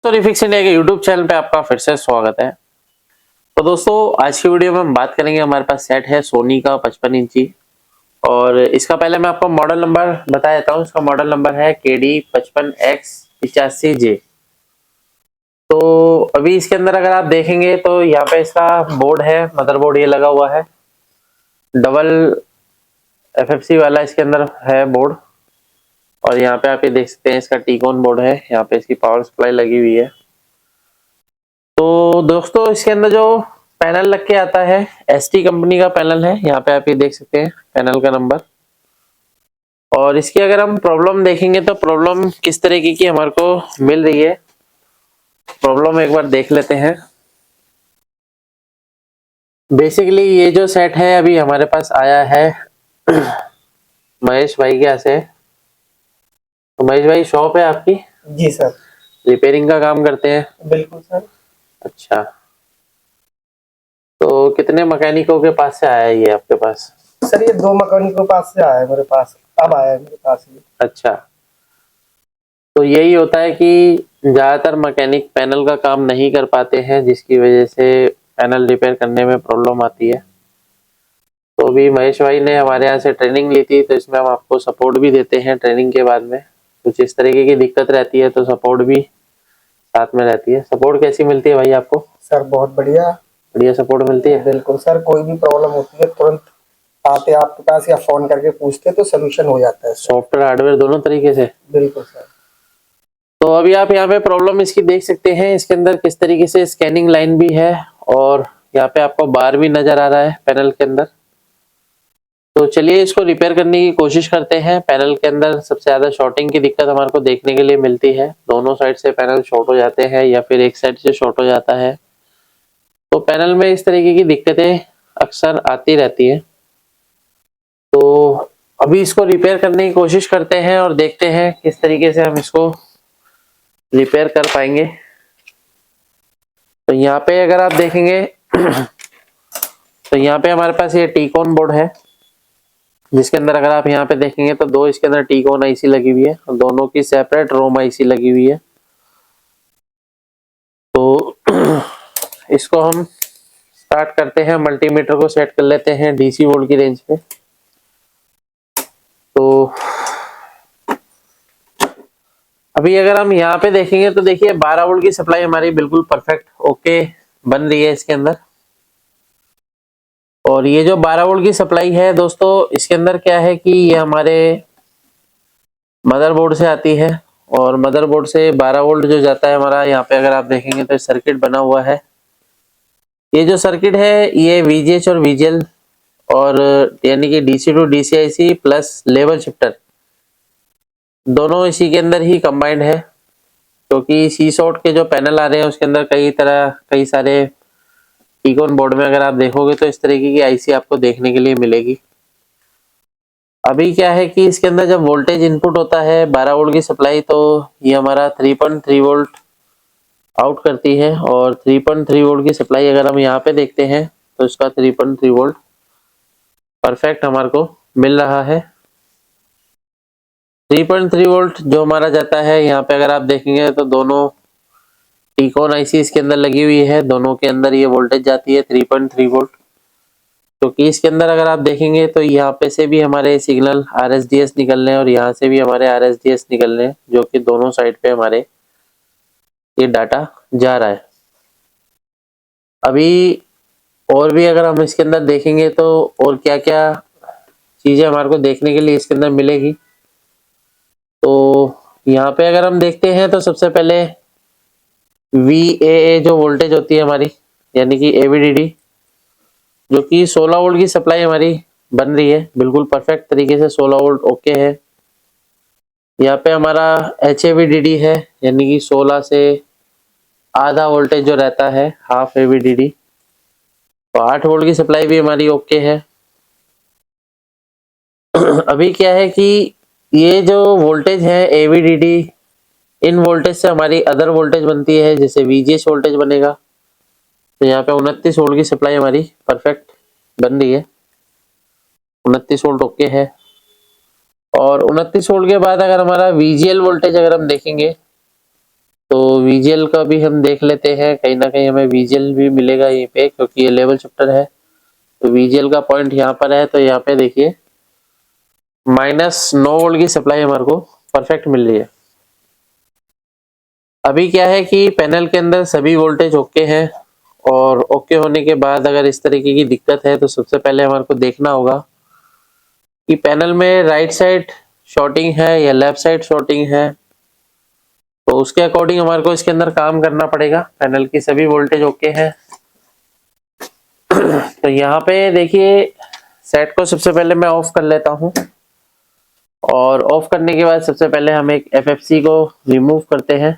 Refix India के YouTube channel पे आपका फिर से स्वागत है। तो दोस्तों आज की वीडियो में हम बात करेंगे, हमारे पास सेट है सोनी का 55 इंची और इसका पहले मैं आपको मॉडल नंबर बता देता हूँ। इसका मॉडल नंबर है KD55X85J। तो अभी इसके अंदर अगर आप देखेंगे तो यहाँ पे इसका बोर्ड है, मदरबोर्ड ये लगा हुआ है, डबल FFC वाला इसके अंदर है बोर्ड। और यहाँ पे आप ये देख सकते हैं इसका टीकॉन बोर्ड है, यहाँ पे इसकी पावर सप्लाई लगी हुई है। तो दोस्तों इसके अंदर जो पैनल लग के आता है ST कंपनी का पैनल है, यहाँ पे आप ये देख सकते हैं पैनल का नंबर। और इसकी अगर हम प्रॉब्लम देखेंगे तो प्रॉब्लम किस तरीके की हमारे को मिल रही है, प्रॉब्लम एक बार देख लेते हैं। बेसिकली ये जो सेट है अभी हमारे पास आया है महेश भाई के यहाँ से। तो महेश भाई शॉप है आपकी? जी सर। रिपेयरिंग का काम करते हैं? बिल्कुल सर। अच्छा, तो कितने मैकेनिकों के पास से आया ये आपके पास? सर ये 2 मैकेनिकों के पास से आया है मेरे पास, अब आया है मेरे पास ये। अच्छा, तो यही होता है कि ज्यादातर मैकेनिक पैनल का काम नहीं कर पाते हैं, जिसकी वजह से पैनल रिपेयर करने में प्रॉब्लम आती है। तो अभी महेश भाई ने हमारे यहाँ से ट्रेनिंग ली थी, तो इसमें हम आपको सपोर्ट भी देते हैं। ट्रेनिंग के बाद में कुछ इस तरीके की दिक्कत रहती है तो सपोर्ट भी साथ में रहती है। सपोर्ट कैसी मिलती है भाई आपको? सर बहुत बढ़िया बढ़िया सपोर्ट मिलती है। बिल्कुल सर, कोई भी प्रॉब्लम होती है तुरंत आते आपके पास या फोन करके पूछते तो सोल्यूशन हो जाता है। सॉफ्टवेयर हार्डवेयर दोनों तरीके से। बिल्कुल सर। तो अभी आप यहाँ पे प्रॉब्लम इसकी देख सकते हैं, इसके अंदर किस तरीके से स्कैनिंग लाइन भी है और यहाँ पे आपको बार भी नजर आ रहा है पैनल के अंदर। तो चलिए इसको रिपेयर करने की कोशिश करते हैं। पैनल के अंदर सबसे ज्यादा शॉर्टिंग की दिक्कत हमारे को देखने के लिए मिलती है, दोनों साइड से पैनल शॉर्ट हो जाते हैं या फिर एक साइड से शॉर्ट हो जाता है। तो पैनल में इस तरीके की दिक्कतें अक्सर आती रहती है। तो अभी इसको रिपेयर करने की कोशिश करते हैं और देखते हैं किस तरीके से हम इसको रिपेयर कर पाएंगे। तो यहाँ पे अगर आप देखेंगे तो यहाँ पे हमारे पास ये टीकॉन बोर्ड है, जिसके अंदर अगर आप यहाँ पे देखेंगे तो 2 इसके अंदर टीकॉन आईसी लगी हुई है और दोनों की सेपरेट रोम आईसी लगी हुई है। तो इसको हम स्टार्ट करते हैं, मल्टीमीटर को सेट कर लेते हैं DC वोल्ट की रेंज पे। तो अभी अगर हम यहाँ पे देखेंगे तो देखिए 12 वोल्ट की सप्लाई हमारी बिल्कुल परफेक्ट ओके बन रही है इसके अंदर। और ये जो 12 वोल्ट की सप्लाई है दोस्तों, इसके अंदर क्या है कि ये हमारे मदरबोर्ड से आती है और मदरबोर्ड से 12 वोल्ट जो जाता है हमारा, यहाँ पे अगर आप देखेंगे तो सर्किट बना हुआ है। ये जो सर्किट है ये VGH और VGL और यानी कि DC to DCIC plus level shifter दोनों इसी के अंदर ही कंबाइंड है। क्योंकि C-SOT के जो पैनल आ रहे हैं उसके अंदर कई सारे टीकॉन बोर्ड में अगर आप देखोगे तो इस तरीके की आईसी आपको देखने के लिए मिलेगी। अभी क्या है कि इसके अंदर जब वोल्टेज इनपुट होता है 12 वोल्ट की सप्लाई, तो ये हमारा 3.3 वोल्ट आउट करती है। और 3.3 वोल्ट की सप्लाई अगर हम यहाँ पे देखते हैं तो इसका 3.3 वोल्ट परफेक्ट हमारे को मिल रहा है। 3.3 वोल्ट जो हमारा जाता है, यहाँ पे अगर आप देखेंगे तो दोनों टीकॉन आईसी इसके अंदर लगी हुई है, दोनों के अंदर ये वोल्टेज जाती है 3.3 वोल्ट। क्योंकि इसके अंदर अगर आप देखेंगे तो यहाँ पे से भी हमारे सिग्नल RSDS निकल रहे हैं और यहाँ से भी हमारे RSDS निकल रहे हैं, जो कि दोनों साइड पे हमारे ये डाटा जा रहा है। अभी और भी अगर हम इसके अंदर देखेंगे तो और क्या क्या चीजें हमारे को देखने के लिए इसके अंदर मिलेगी। तो यहाँ पे अगर हम देखते हैं तो सबसे पहले VAA जो वोल्टेज होती है हमारी, यानी कि AVDD, जो कि 16 वोल्ट की सप्लाई हमारी बन रही है बिल्कुल परफेक्ट तरीके से, 16 वोल्ट ओके है। यहाँ पे हमारा HAVDD है, यानी कि 16 से आधा वोल्टेज जो रहता है, हाफ AVDD। तो 8 वोल्ट की सप्लाई भी हमारी ओके है। अभी क्या है कि ये जो वोल्टेज है AVDD, इन वोल्टेज से हमारी अदर वोल्टेज बनती है, जैसे VGH वोल्टेज बनेगा। तो यहाँ पे 29 वोल्ट की सप्लाई हमारी परफेक्ट बन रही है, 29 वोल्ट ओके है। और 29 वोल्ट के बाद अगर हमारा VGL वोल्टेज अगर हम देखेंगे तो VGL का भी हम देख लेते हैं, कहीं ना कहीं हमें VGL भी मिलेगा यहीं पे, क्योंकि ये लेवल शिफ्टर है। तो VGL का पॉइंट यहाँ पर है, तो यहाँ पे देखिए -9 वोल्ट की सप्लाई हमारे को परफेक्ट मिल रही है। अभी क्या है कि पैनल के अंदर सभी वोल्टेज ओके हैं, और ओके होने के बाद अगर इस तरीके की दिक्कत है तो सबसे पहले हमारे को देखना होगा कि पैनल में राइट साइड शॉर्टिंग है या लेफ्ट साइड शॉर्टिंग है। तो उसके अकॉर्डिंग हमारे को इसके अंदर काम करना पड़ेगा। पैनल की सभी वोल्टेज ओके हैं। तो यहाँ पे देखिए सेट को सबसे पहले मैं ऑफ कर लेता हूँ, और ऑफ करने के बाद सबसे पहले हम एक FFC को रिमूव करते हैं।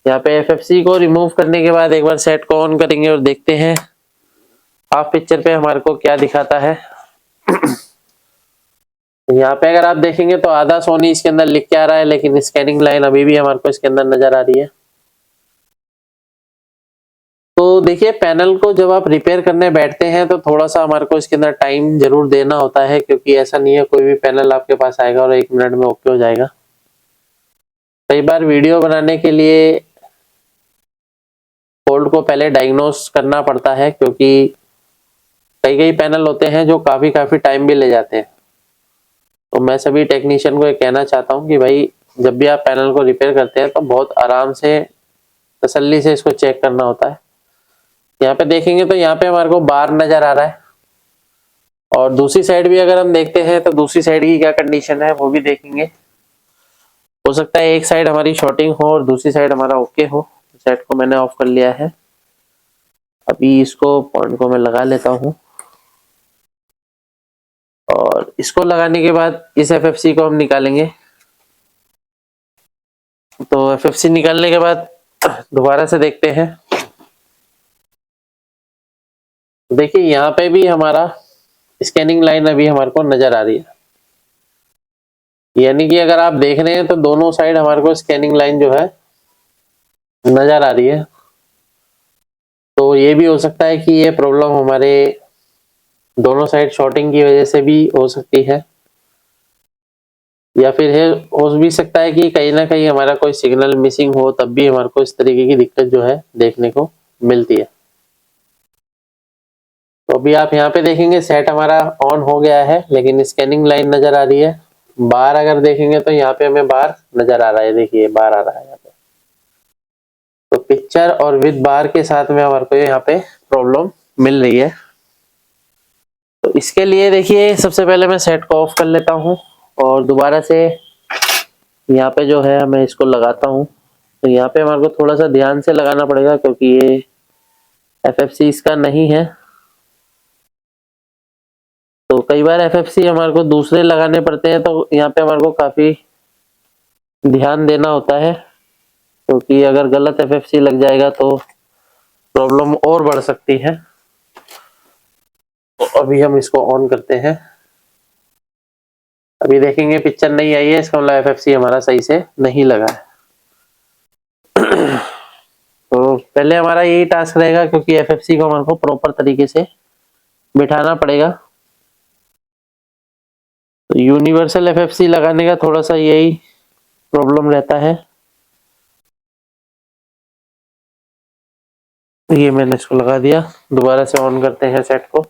यहाँ पे FFC को रिमूव करने के बाद एक बार सेट को ऑन करेंगे और देखते हैं हाफ पिक्चर पे हमारे को क्या दिखाता है। यहाँ पे अगर आप देखेंगे तो आधा सोनी इसके अंदर लिख के आ रहा है, लेकिन स्कैनिंग लाइन अभी भी हमारे को इसके अंदर नजर आ रही है। तो देखिए पैनल को जब आप रिपेयर करने बैठते हैं तो थोड़ा सा हमारे को इसके अंदर टाइम जरूर देना होता है, क्योंकि ऐसा नहीं है कोई भी पैनल आपके पास आएगा और 1 मिनट में ओके हो जाएगा। कई बार वीडियो बनाने के लिए फॉल्ट को पहले डायग्नोस करना पड़ता है, क्योंकि कई पैनल होते हैं जो काफी टाइम भी ले जाते हैं। तो मैं सभी टेक्नीशियन को ये कहना चाहता हूँ कि भाई जब भी आप पैनल को रिपेयर करते हैं तो बहुत आराम से तसल्ली से इसको चेक करना होता है। यहाँ पे देखेंगे तो यहाँ पे हमारे को बार नजर आ रहा है, और दूसरी साइड भी अगर हम देखते हैं तो दूसरी साइड की क्या कंडीशन है वो भी देखेंगे। हो सकता है एक साइड हमारी शॉर्टिंग हो और दूसरी साइड हमारा ओके हो। सेट को मैंने ऑफ कर लिया है। अभी इसको पॉइंट को मैं लगा लेता हूँ, और इसको लगाने के बाद इस FFC को हम निकालेंगे। तो FFC निकालने के बाद दोबारा से देखते हैं। देखिए यहाँ पे भी हमारा स्कैनिंग लाइन अभी हमारे को नजर आ रही है, यानी कि अगर आप देख रहे हैं तो दोनों साइड हमारे को स्कैनिंग लाइन जो है नजर आ रही है। तो ये भी हो सकता है कि ये प्रॉब्लम हमारे दोनों साइड शॉर्टिंग की वजह से भी हो सकती है, या फिर है हो भी सकता है कि कहीं ना कहीं हमारा कोई सिग्नल मिसिंग हो, तब भी हमारे को इस तरीके की दिक्कत जो है देखने को मिलती है। तो अभी आप यहाँ पे देखेंगे सेट हमारा ऑन हो गया है, लेकिन स्कैनिंग लाइन नजर आ रही है। बार अगर देखेंगे तो यहाँ पे हमें बार नजर आ रहा है, देखिए बार आ रहा है यहाँ पे। तो पिक्चर और विद बार के साथ में हमारे को यहाँ पे प्रॉब्लम मिल रही है। तो इसके लिए देखिए सबसे पहले मैं सेट को ऑफ कर लेता हूँ, और दोबारा से यहाँ पे जो है मैं इसको लगाता हूँ। तो यहाँ पे हमारे को थोड़ा सा ध्यान से लगाना पड़ेगा, क्योंकि ये FFC इसका नहीं है। तो कई बार FFC हमारे को दूसरे लगाने पड़ते हैं, तो यहाँ पे हमारे को काफी ध्यान देना होता है, क्योंकि अगर गलत FFC लग जाएगा तो प्रॉब्लम और बढ़ सकती है। तो अभी हम इसको ऑन करते हैं। अभी देखेंगे पिक्चर नहीं आई है, इसका मतलब FFC हमारा सही से नहीं लगा है। तो पहले हमारा यही टास्क रहेगा, क्योंकि FFC को हमारे को प्रॉपर तरीके से बिठाना पड़ेगा। तो यूनिवर्सल FFC लगाने का थोड़ा सा यही प्रॉब्लम रहता है। ये मैंने इसको लगा दिया। दोबारा से ऑन करते हैं सेट को।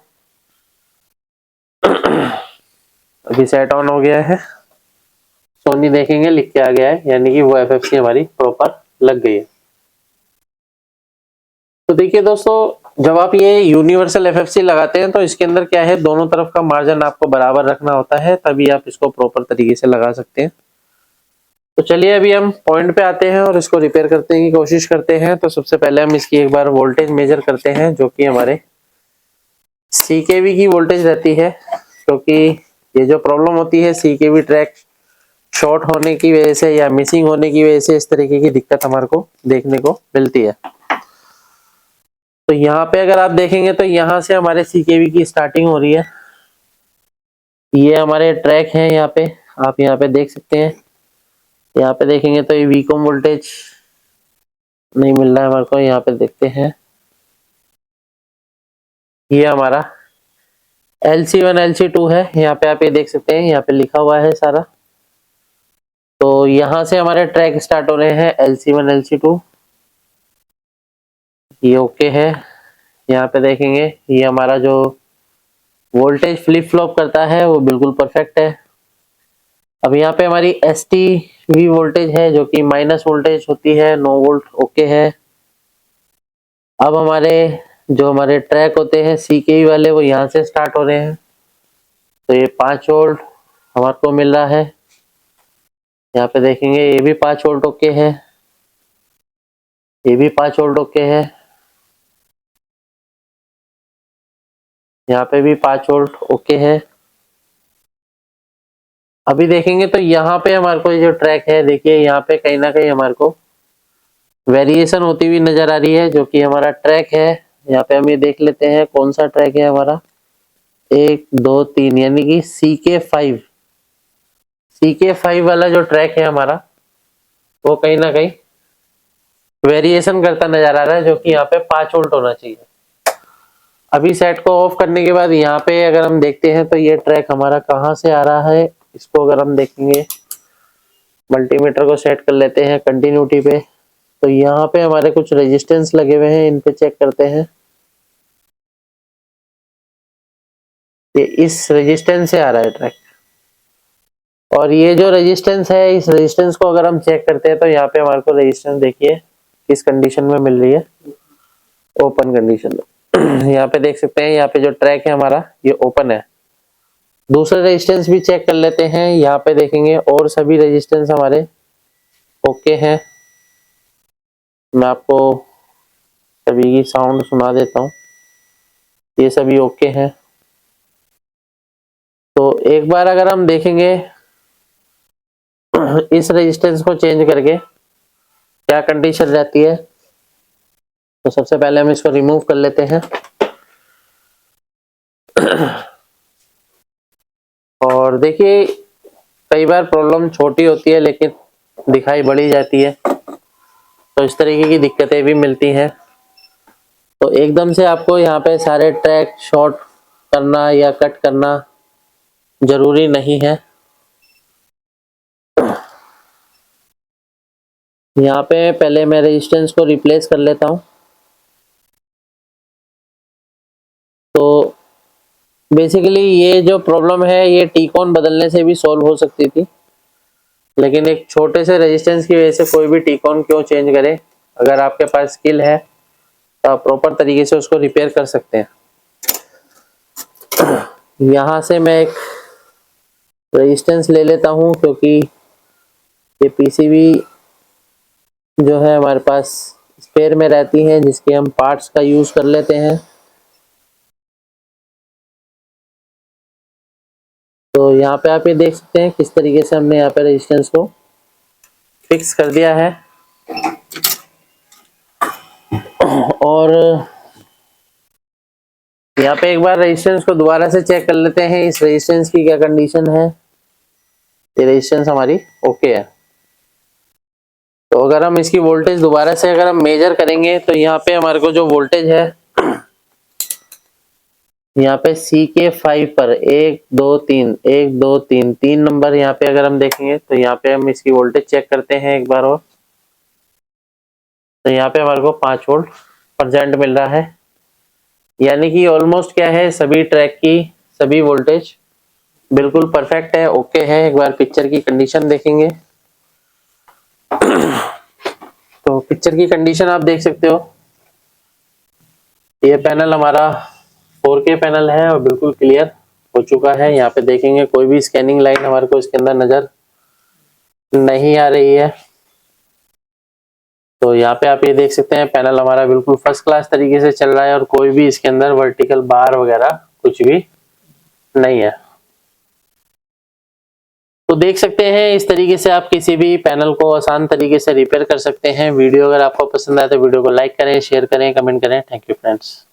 अभी सेट ऑन हो गया है। सोनी देखेंगे लिख के आ गया है, यानी कि वो FFC हमारी प्रॉपर लग गई है। तो देखिए दोस्तों, जब आप ये यूनिवर्सल FFC लगाते हैं तो इसके अंदर क्या है, दोनों तरफ का मार्जिन आपको बराबर रखना होता है, तभी आप इसको प्रॉपर तरीके से लगा सकते हैं। तो चलिए अभी हम पॉइंट पे आते हैं और इसको रिपेयर करने की कोशिश करते हैं। तो सबसे पहले हम इसकी एक बार वोल्टेज मेजर करते हैं, जो कि हमारे CKV की वोल्टेज रहती है, क्योंकि ये जो प्रॉब्लम होती है CKV ट्रैक शॉर्ट होने की वजह से या मिसिंग होने की वजह से इस तरीके की दिक्कत हमारे को देखने को मिलती है। तो यहाँ पे अगर आप देखेंगे तो यहाँ से हमारे CKV की स्टार्टिंग हो रही है। ये हमारे ट्रैक हैं, यहाँ पे आप यहाँ पे देख सकते हैं। यहाँ पे देखेंगे तो ये वीकॉम वोल्टेज नहीं मिल रहा है हमारे को। यहाँ पे देखते हैं, ये हमारा LC1 LC2 है। यहाँ पे आप ये देख सकते हैं, यहाँ पे लिखा हुआ है सारा। तो यहाँ से हमारे ट्रैक स्टार्ट हो रहे हैं LC1 LC2, ये ओके है। यहाँ पे देखेंगे ये हमारा जो वोल्टेज फ्लिप फ्लॉप करता है वो बिल्कुल परफेक्ट है। अब यहाँ पे हमारी STV वोल्टेज है जो कि माइनस वोल्टेज होती है, 9 वोल्ट ओके है। अब हमारे ट्रैक होते हैं CKE वाले, वो यहाँ से स्टार्ट हो रहे हैं, तो ये 5 वोल्ट हमारे को मिल रहा है। यहाँ पे देखेंगे ये भी 5 वोल्ट ओके है, ये भी 5 वोल्ट ओके है, यहाँ पे भी 5 वोल्ट ओके है। अभी देखेंगे तो यहाँ पे हमारे को जो ट्रैक है, देखिए यहाँ पे कहीं ना कहीं हमारे को वेरिएशन होती हुई नजर आ रही है, जो कि हमारा ट्रैक है। यहाँ पे हम ये देख लेते हैं कौन सा ट्रैक है हमारा, 1 2 3, यानी कि CK5 वाला जो ट्रैक है हमारा, वो कहीं ना कहीं वेरिएशन करता नजर आ रहा है, जो कि यहाँ पे 5 वोल्ट होना चाहिए। अभी सेट को ऑफ करने के बाद यहाँ पे अगर हम देखते हैं तो ये ट्रैक हमारा कहाँ से आ रहा है, इसको अगर हम देखेंगे, मल्टीमीटर को सेट कर लेते हैं कंटिन्यूटी पे, तो यहाँ पे हमारे कुछ रेजिस्टेंस लगे हुए हैं, इन पे चेक करते हैं। ये इस रेजिस्टेंस से आ रहा है ट्रैक, और ये जो रेजिस्टेंस है, इस रेजिस्टेंस को अगर हम चेक करते हैं तो यहाँ पे हमारे को रेजिस्टेंस देखिए किस कंडीशन में मिल रही है, ओपन कंडीशन में। यहाँ पे देख सकते हैं, यहाँ पे जो ट्रैक है हमारा ये ओपन है। दूसरे रेजिस्टेंस भी चेक कर लेते हैं, यहाँ पे देखेंगे और सभी रेजिस्टेंस हमारे ओके हैं। मैं आपको सभी की साउंड सुना देता हूँ, ये सभी ओके हैं। तो एक बार अगर हम देखेंगे इस रेजिस्टेंस को चेंज करके क्या कंडीशन रहती है, तो सबसे पहले हम इसको रिमूव कर लेते हैं। और देखिए कई बार प्रॉब्लम छोटी होती है लेकिन दिखाई बड़ी जाती है, तो इस तरीके की दिक्कतें भी मिलती हैं। तो एकदम से आपको यहाँ पे सारे ट्रैक शॉर्ट करना या कट करना जरूरी नहीं है। यहाँ पे पहले मैं रेजिस्टेंस को रिप्लेस कर लेता हूँ। तो बेसिकली ये जो प्रॉब्लम है ये टीकॉन बदलने से भी सॉल्व हो सकती थी, लेकिन एक छोटे से रेजिस्टेंस की वजह से कोई भी टीकॉन क्यों चेंज करे। अगर आपके पास स्किल है तो आप प्रॉपर तरीके से उसको रिपेयर कर सकते हैं। यहाँ से मैं एक रेजिस्टेंस ले लेता हूँ, क्योंकि ये पीसीबी जो है हमारे पास स्पेयर में रहती है, जिसके हम पार्ट्स का यूज कर लेते हैं। तो यहाँ पे आप ये देख सकते हैं किस तरीके से हमने यहाँ पे रेजिस्टेंस को फिक्स कर दिया है। और यहाँ पे एक बार रेजिस्टेंस को दोबारा से चेक कर लेते हैं, इस रेजिस्टेंस की क्या कंडीशन है। ये रेजिस्टेंस हमारी ओके है। तो अगर हम इसकी वोल्टेज दोबारा से अगर हम मेजर करेंगे तो यहाँ पे हमारे को जो वोल्टेज है, यहाँ पे CK5 पर 1 2 3 1 2 3 3 नंबर यहाँ पे अगर हम देखेंगे तो यहाँ पे हम इसकी वोल्टेज चेक करते हैं एक बार और। तो यहाँ पे हमारे को 5 वोल्ट परसेंट मिल रहा है, यानी कि ऑलमोस्ट क्या है, सभी ट्रैक की सभी वोल्टेज बिल्कुल परफेक्ट है, ओके है। एक बार पिक्चर की कंडीशन देखेंगे तो पिक्चर की कंडीशन आप देख सकते हो, ये पैनल हमारा 4K पैनल है और बिल्कुल क्लियर हो चुका है। यहाँ पे देखेंगे कोई भी स्कैनिंग लाइन हमारे को इसके अंदर नजर नहीं आ रही है। तो यहाँ पे आप ये देख सकते हैं पैनल हमारा बिल्कुल फर्स्ट क्लास तरीके से चल रहा है, और कोई भी इसके अंदर वर्टिकल बार वगैरह कुछ भी नहीं है। तो देख सकते हैं इस तरीके से आप किसी भी पैनल को आसान तरीके से रिपेयर कर सकते हैं। वीडियो अगर आपको पसंद आए तो वीडियो को लाइक करें, शेयर करें, कमेंट करें। Thank you friends.